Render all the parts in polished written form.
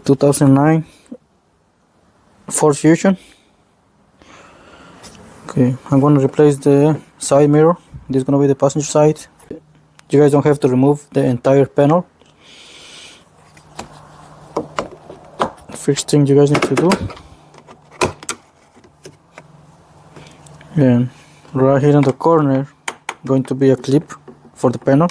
2009 Ford Fusion. Okay, I'm going to replace the side mirror. This is going to be the passenger side. You guys don't have to remove the entire panel. First thing you guys need to do, and right here in the corner going to be a clip for the panel.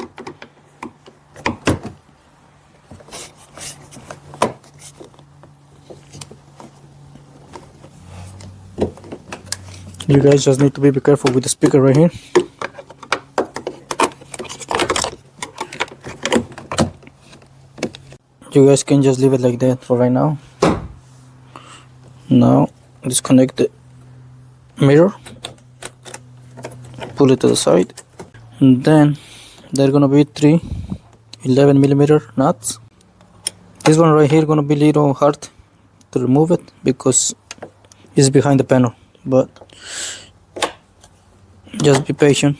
You guys just need to be careful with the speaker right here. You guys can just leave it like that for right now. Now disconnect the mirror, pull it to the side, and then there are gonna be three 11mm nuts. This one right here gonna be a little hard to remove it because it's behind the panel, but just be patient.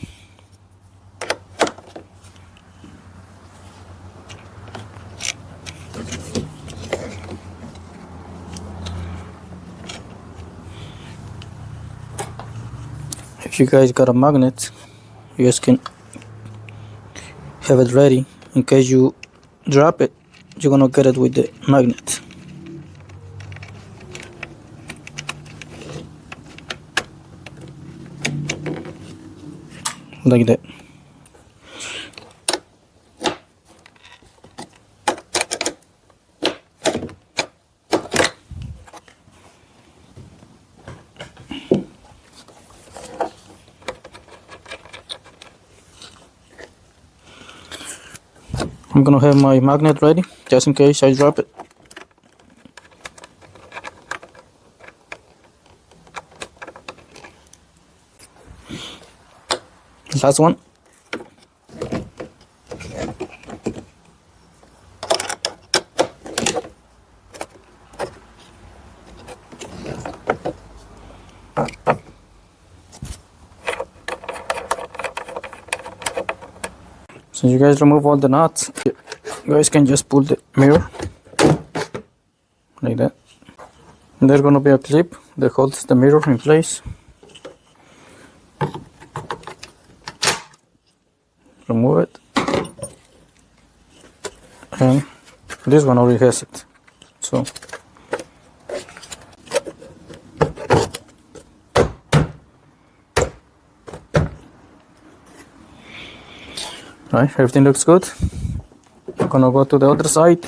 If you guys got a magnet, you guys can have it ready in case you drop it. You're gonna get it with the magnet. Like that. I'm gonna have my magnet ready just in case I drop it. Last one. Since you guys remove all the nuts, you guys can just pull the mirror like that. And there's gonna be a clip that holds the mirror in place. Remove it, and this one already has it. So right, everything looks good. I'm gonna go to the other side.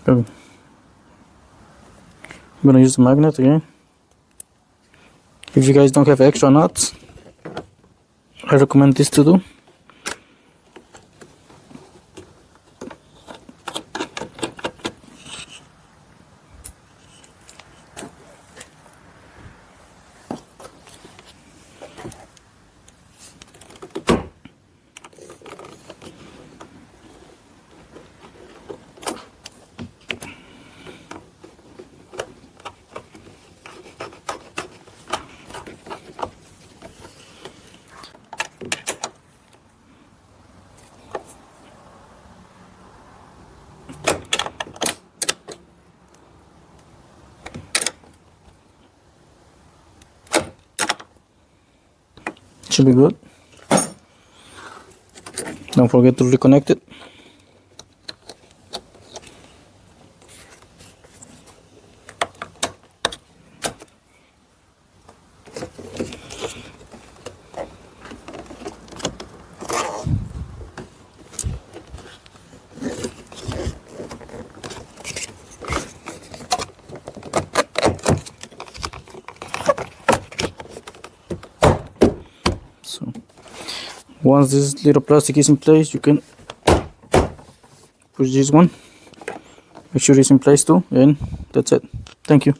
I'm gonna use the magnet again. If you guys don't have extra nuts, I recommend this to do. Should be good. Don't forget to reconnect it. So once this little plastic is in place, you can push this one, make sure it's in place too, and that's it. Thank you.